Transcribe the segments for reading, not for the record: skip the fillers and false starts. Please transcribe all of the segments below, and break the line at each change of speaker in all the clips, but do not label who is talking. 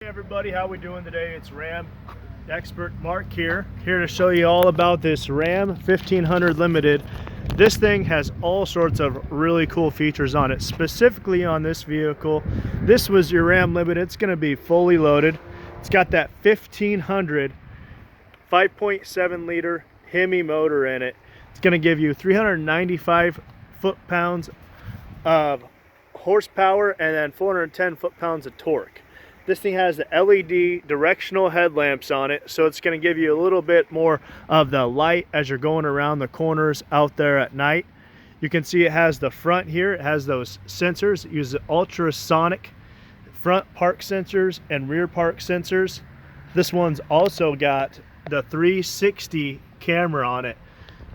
Hey everybody, how we doing today? It's Ram expert Mark here to show you all about this Ram 1500 Limited. This thing has all sorts of really cool features on it. Specifically on this vehicle, this was your Ram Limited. It's going to be fully loaded. It's got that 1500 5.7 liter Hemi motor in it. It's going to give you 395 foot-pounds of horsepower and then 410 foot-pounds of torque. This thing has the LED directional headlamps on it, so it's going to give you a little bit more of the light as you're going around the corners out there at night. You can see it has the front here. It has those sensors. It uses ultrasonic front park sensors and rear park sensors. This one's also got the 360 camera on it.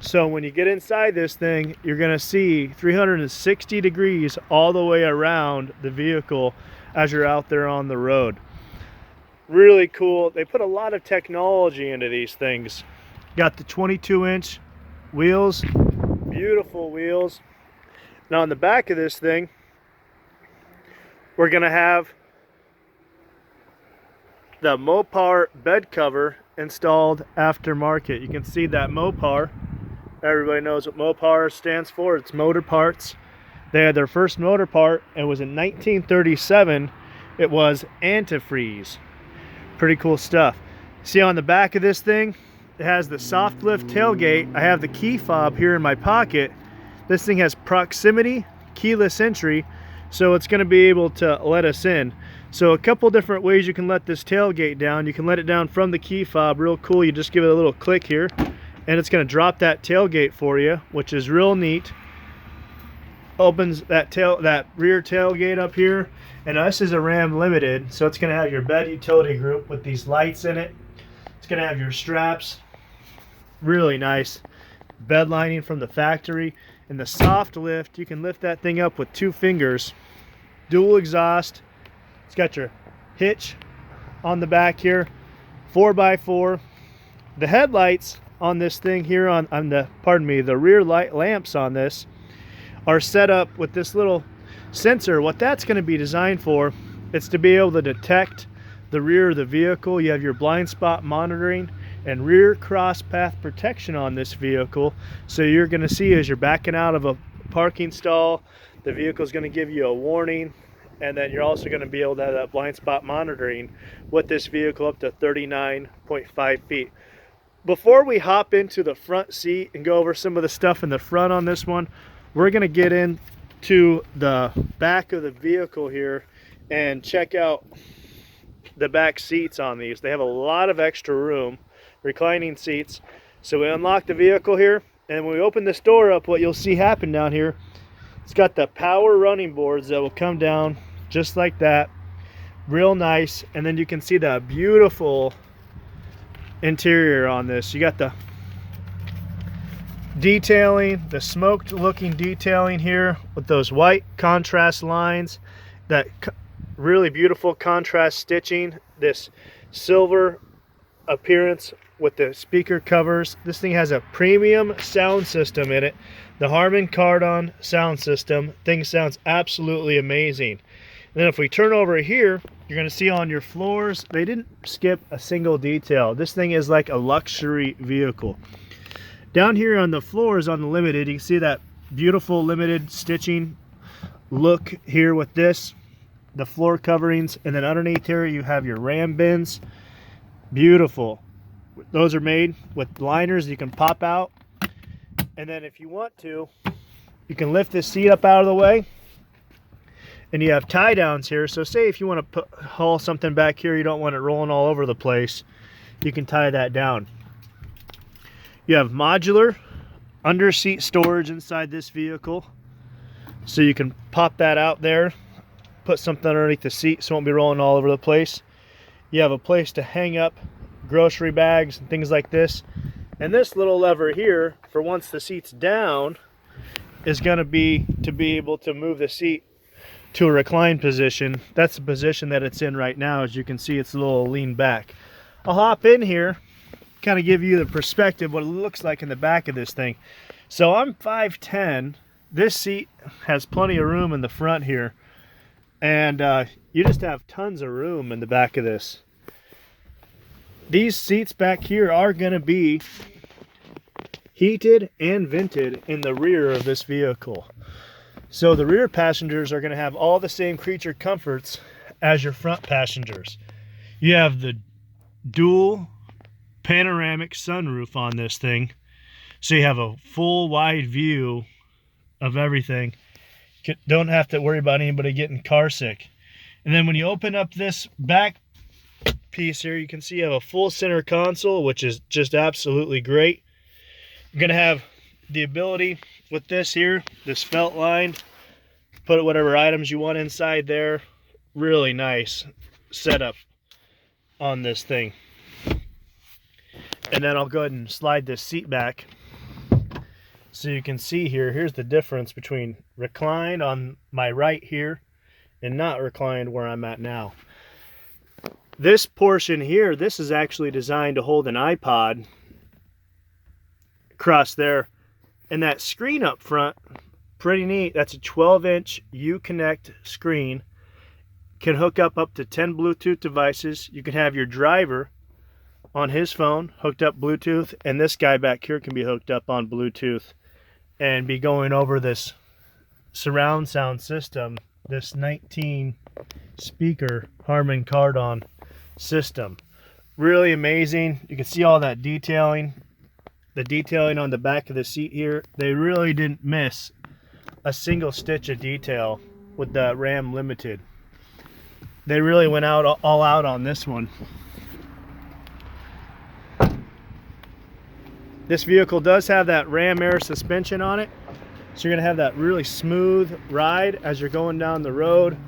So when you get inside this thing, you're going to see 360 degrees all the way around the vehicle as you're out there on the road. Really cool. They put a lot of technology into these things. Got the 22-inch wheels, beautiful wheels. Now on the back of this thing, we're going to have the Mopar bed cover installed aftermarket. You can see that Mopar. Everybody knows what Mopar stands for. It's motor parts. They had their first motor part, and it was in 1937. It was antifreeze. Pretty cool stuff. See on the back of this thing, it has the soft lift tailgate. I have the key fob here in my pocket. This thing has proximity keyless entry, so it's going to be able to let us in. So a couple different ways you can let this tailgate down. You can let it down from the key fob. Real cool. You just give it a little click here, and it's going to drop that tailgate for you, which is real neat. Opens that rear tailgate up here, and this is a Ram Limited, so it's going to have your bed utility group with these lights in it. It's going to have your straps. Really nice bed lining from the factory, and the soft lift. You can lift that thing up with 2 fingers. Dual exhaust. It's got your hitch on the back here, 4x4. The headlights on this thing here on the rear light lamps on this are set up with this little sensor. What that's going to be designed for, it's to be able to detect the rear of the vehicle. You have your blind spot monitoring and rear cross path protection on this vehicle. So you're going to see as you're backing out of a parking stall, the vehicle is going to give you a warning, and then you're also going to be able to have that blind spot monitoring with this vehicle up to 39.5 feet. Before we hop into the front seat and go over some of the stuff in the front on this one, we're going to get into the back of the vehicle here and check out the back seats on these. They have a lot of extra room, reclining seats. So we unlock the vehicle here, and when we open this door up, what you'll see happen down here, it's got the power running boards that will come down just like that. Real nice. And then you can see the beautiful interior on this. You got the detailing, the smoked looking detailing here with those white contrast lines, that really beautiful contrast stitching, this silver appearance with the speaker covers. This thing has a premium sound system in it, the Harman Kardon sound system. Thing sounds absolutely amazing. And then if we turn over here, you're going to see on your floors, they didn't skip a single detail. This thing is like a luxury vehicle. Down here on the floors on the Limited, you can see that beautiful Limited stitching look here with this, the floor coverings, and then underneath here you have your Ram bins. Beautiful. Those are made with liners you can pop out, and then if you want to, you can lift this seat up out of the way, and you have tie downs here. So say if you want to haul something back here, you don't want it rolling all over the place, you can tie that down. You have modular under seat storage inside this vehicle, so you can pop that out there, put something underneath the seat so it won't be rolling all over the place. You have a place to hang up grocery bags and things like this, and this little lever here for once the seat's down is going to be able to move the seat to a reclined position. That's the position that it's in right now. As you can see, it's a little lean back. I'll hop in here, kind of give you the perspective what it looks like in the back of this thing. So I'm 5'10". This seat has plenty of room in the front here, and You just have tons of room in the back of this. These seats back here are going to be heated and vented in the rear of this vehicle. So the rear passengers are going to have all the same creature comforts as your front passengers. You have the dual panoramic sunroof on this thing, so you have a full wide view of everything. Don't have to worry about anybody getting car sick. And then when you open up this back piece here, you can see you have a full center console, which is just absolutely great. You're going to have the ability with this here, this felt line, put whatever items you want inside there. Really nice setup on this thing. And then I'll go ahead and slide this seat back so you can see here. Here's the difference between reclined on my right here and not reclined where I'm at now. This portion here, this is actually designed to hold an iPod across there. And that screen up front, pretty neat. That's a 12-inch Uconnect screen. Can hook up to 10 Bluetooth devices. You can have your driver on his phone hooked up Bluetooth, and this guy back here can be hooked up on Bluetooth and be going over this surround sound system, this 19 speaker Harman Kardon system. Really amazing. You can see all that detailing. The detailing on the back of the seat here, they really didn't miss a single stitch of detail with the Ram Limited. They really went out all out on this one. This vehicle does have that Ram Air suspension on it, so you're going to have that really smooth ride as you're going down the road.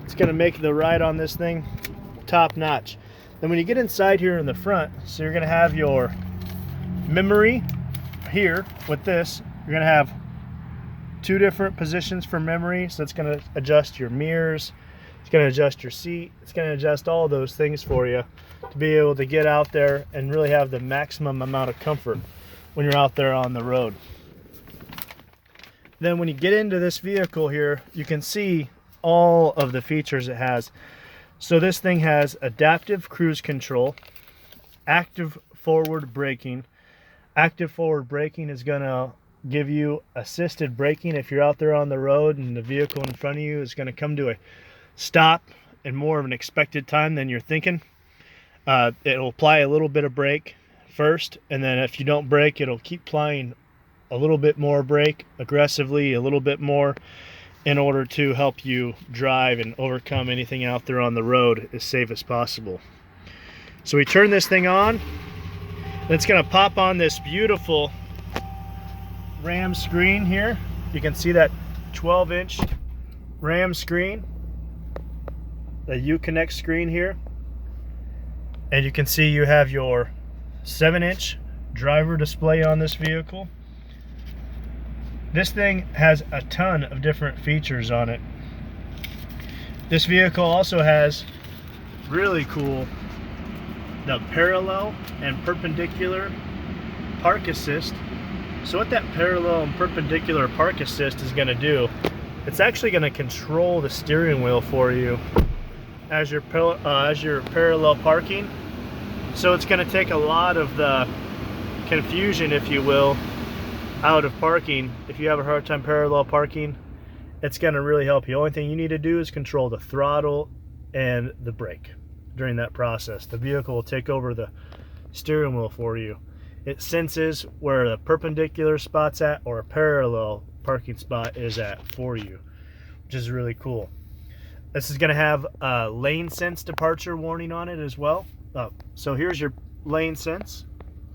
It's going to make the ride on this thing top notch. Then when you get inside here in the front, so you're going to have your memory here with this. You're going to have two different positions for memory, so it's going to adjust your mirrors, it's going to adjust your seat, it's going to adjust all those things for you to be able to get out there and really have the maximum amount of comfort when you're out there on the road. Then when you get into this vehicle here, you can see all of the features it has. So this thing has adaptive cruise control, active forward braking. Active forward braking is going to give you assisted braking if you're out there on the road and the vehicle in front of you is going to come to a stop in more of an expected time than you're thinking. It'll apply a little bit of brake first, and then if you don't brake, it'll keep applying a little bit more brake aggressively, a little bit more, in order to help you drive and overcome anything out there on the road as safe as possible. So we turn this thing on. It's going to pop on this beautiful Ram screen here. You can see that 12-inch Ram screen, the Uconnect screen here. And you can see you have your 7-inch driver display on this vehicle. This thing has a ton of different features on it. This vehicle also has really cool the parallel and perpendicular park assist. So what that parallel and perpendicular park assist is going to do, it's actually going to control the steering wheel for you as you're parallel parking. So it's going to take a lot of the confusion, if you will, out of parking. If you have a hard time parallel parking, it's going to really help you. The only thing you need to do is control the throttle and the brake during that process. The vehicle will take over the steering wheel for you. It senses where the perpendicular spot's at or a parallel parking spot is at for you, which is really cool. This is going to have a lane sense departure warning on it as well. So here's your lane sense,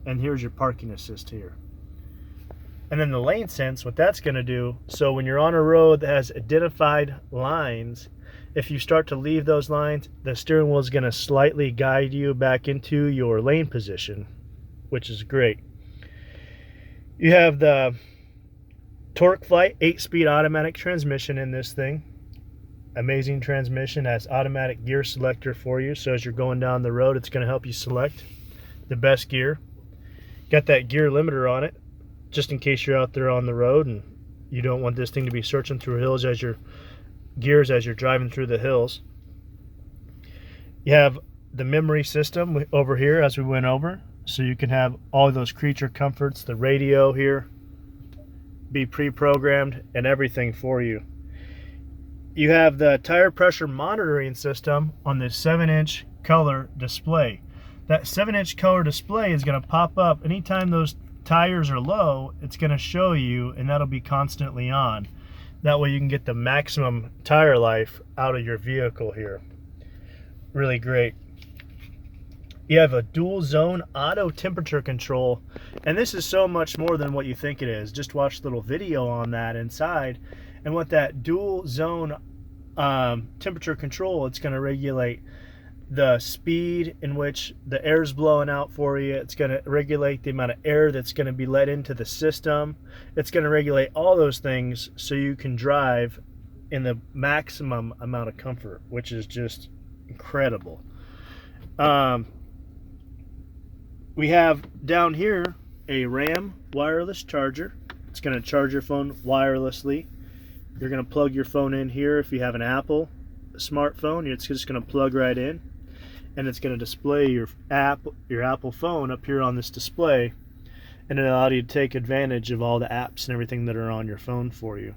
and here's your parking assist here. And then the lane sense, what that's going to do, so when you're on a road that has identified lines, if you start to leave those lines, the steering wheel is going to slightly guide you back into your lane position, which is great. You have the TorqueFlite 8-speed automatic transmission in this thing. Amazing transmission, has automatic gear selector for you, so as you're going down the road, it's going to help you select the best gear. Got that gear limiter on it, just in case you're out there on the road and you don't want this thing to be searching through hills as your gears as you're driving through the hills. You have the memory system over here as we went over, so you can have all those creature comforts, the radio here, be pre-programmed and everything for you. You have the tire pressure monitoring system on this 7-inch color display. That 7-inch color display is going to pop up anytime those tires are low. It's going to show you, and that'll be constantly on. That way you can get the maximum tire life out of your vehicle here. Really great. You have a dual zone auto temperature control, and this is so much more than what you think it is. Just watch a little video on that inside. And with that dual zone temperature control, it's going to regulate the speed in which the air is blowing out for you. It's going to regulate the amount of air that's going to be let into the system. It's going to regulate all those things so you can drive in the maximum amount of comfort, which is just incredible. We have down here a RAM wireless charger. It's going to charge your phone wirelessly. You're going to plug your phone in here. If you have an Apple smartphone, it's just going to plug right in, and it's going to display your Apple phone up here on this display, and it allows you to take advantage of all the apps and everything that are on your phone for you.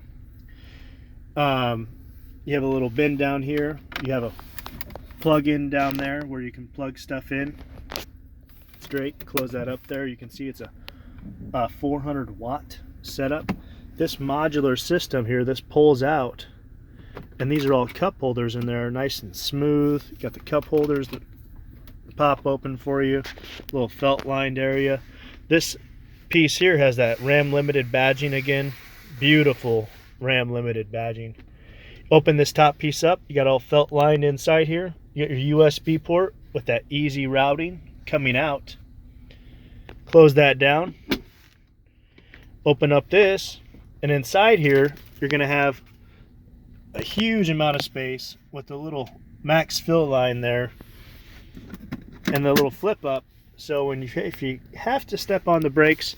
You have a little bin down here. You have a plug-in down there where you can plug stuff in. It's great. Close that up there. You can see it's a 400 watt setup. This modular system here, this pulls out, and these are all cup holders in there, nice and smooth. You got the cup holders that pop open for you, little felt lined area. This piece here has that RAM limited badging again, beautiful RAM limited badging. Open this top piece up, you got all felt lined inside here. You got your USB port with that easy routing coming out. Close that down, open up this, and inside here you're going to have a huge amount of space with the little max fill line there and the little flip up, so when if you have to step on the brakes,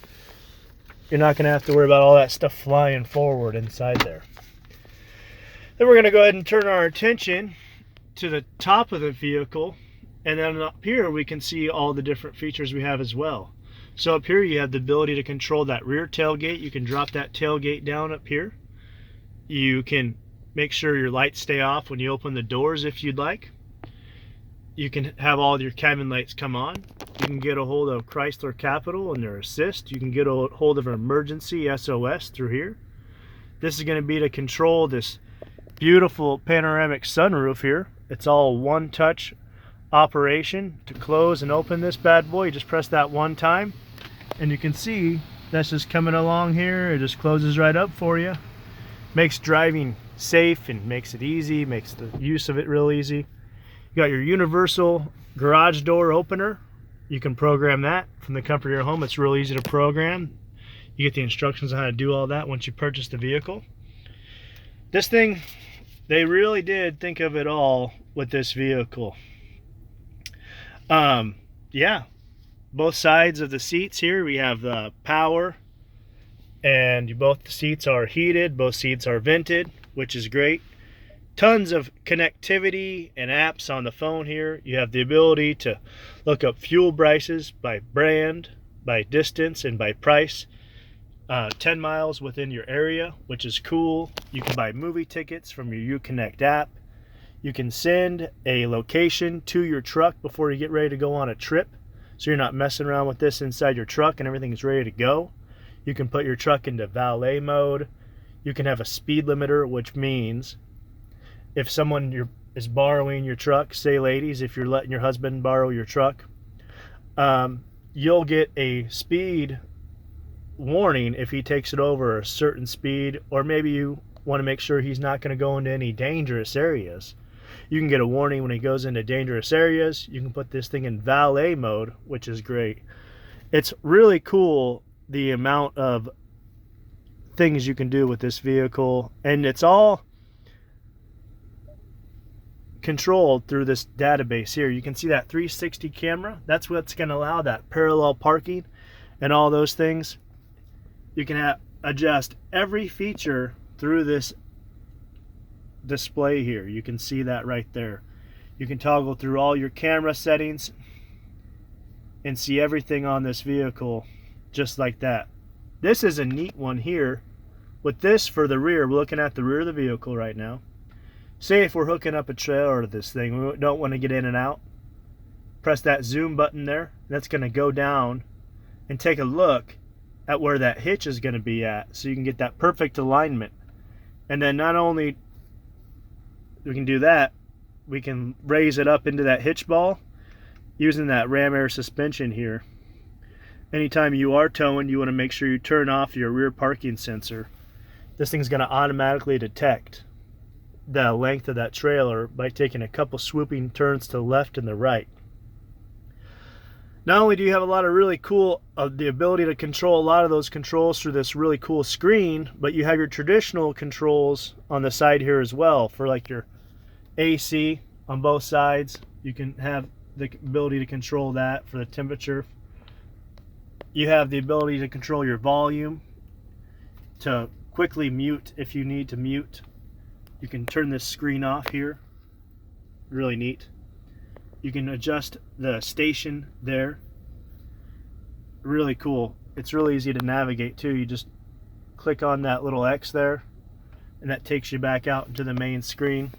you're not going to have to worry about all that stuff flying forward inside there. Then we're going to go ahead and turn our attention to the top of the vehicle, and then up here we can see all the different features we have as well. So up here you have the ability to control that rear tailgate. You can drop that tailgate down up here. You can make sure your lights stay off when you open the doors if you'd like. You can have all your cabin lights come on. You can get a hold of Chrysler Capital and their assist. You can get a hold of emergency SOS through here. This is going to be to control this beautiful panoramic sunroof here. It's all one touch operation. To close and open this bad boy, you just press that one time, and you can see that's just coming along here. It just closes right up for you. Makes driving safe and makes it easy, makes the use of it real easy. You got your universal garage door opener. You can program that from the comfort of your home. It's real easy to program. You get the instructions on how to do all that once you purchase the vehicle. This thing, they really did think of it all with this vehicle. Yeah, both sides of the seats here, we have the power, and both the seats are heated, both seats are vented, which is great. Tons of connectivity and apps on the phone here. You have the ability to look up fuel prices by brand, by distance, and by price. 10 miles within your area, which is cool. You can buy movie tickets from your Uconnect app. You can send a location to your truck before you get ready to go on a trip, so you're not messing around with this inside your truck and everything is ready to go. You can put your truck into valet mode. You can have a speed limiter, which means if someone is borrowing your truck, say ladies, if you're letting your husband borrow your truck, you'll get a speed warning if he takes it over a certain speed, or maybe you want to make sure he's not going to go into any dangerous areas. You can get a warning when he goes into dangerous areas. You can put this thing in valet mode, which is great. It's really cool the amount of things you can do with this vehicle, and it's all controlled through this database here. You can see that 360 camera. That's what's going to allow that parallel parking and all those things. You can adjust every feature through this display here. You can see that right there. You can toggle through all your camera settings and see everything on this vehicle just like that. This is a neat one here. With this for the rear, we're looking at the rear of the vehicle right now. Say if we're hooking up a trailer to this thing, we don't want to get in and out. Press that zoom button there. That's going to go down and take a look at where that hitch is going to be at, so you can get that perfect alignment. And then not only we can do that, we can raise it up into that hitch ball using that ram air suspension here. Anytime you are towing, you want to make sure you turn off your rear parking sensor. This thing's going to automatically detect the length of that trailer by taking a couple swooping turns to the left and the right. Not only do you have a lot of really cool, the ability to control a lot of those controls through this really cool screen, but you have your traditional controls on the side here as well for like your AC on both sides. You can have the ability to control that for the temperature. You have the ability to control your volume, to quickly mute if you need to mute. You can turn this screen off here. Really neat. You can adjust the station there. Really cool. It's really easy to navigate too. You just click on that little X there and that takes you back out into the main screen.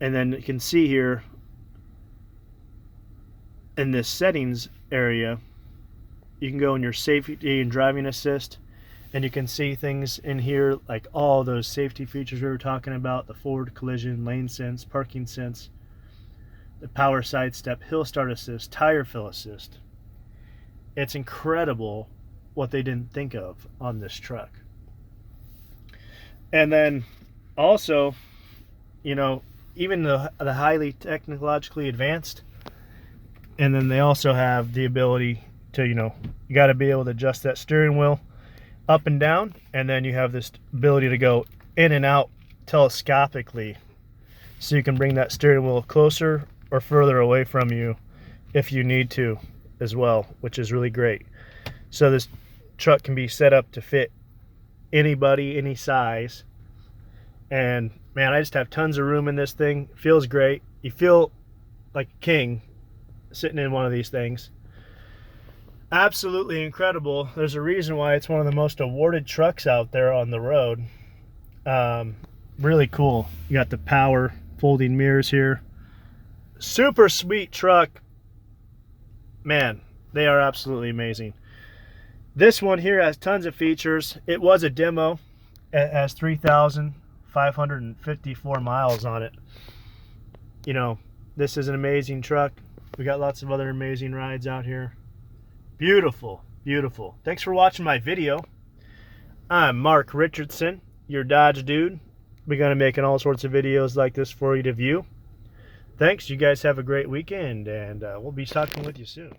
And then you can see here in this settings area, you can go in your safety and driving assist, and you can see things in here like all those safety features we were talking about: the forward collision, lane sense, parking sense, the power side step, hill start assist, tire fill assist. It's incredible what they didn't think of on this truck. And then also, you know, even the highly technologically advanced, and then they also have the ability to, you know, you got to be able to adjust that steering wheel up and down, and then you have this ability to go in and out telescopically, so you can bring that steering wheel closer or further away from you if you need to as well, which is really great. So this truck can be set up to fit anybody, any size. And man, I just have tons of room in this thing. It feels great. You feel like a king sitting in one of these things. Absolutely incredible. There's a reason why it's one of the most awarded trucks out there on the road. Really cool. You got the power folding mirrors here. Super sweet truck. Man, they are absolutely amazing. This one here has tons of features. It was a demo. It has 3,554 miles on it. You know, this is an amazing truck. We got lots of other amazing rides out here. Beautiful, beautiful. Thanks for watching my video. I'm Mark Richardson, your Dodge dude. We're going to be making all sorts of videos like this for you to view. Thanks. You guys have a great weekend, and we'll be talking with you soon.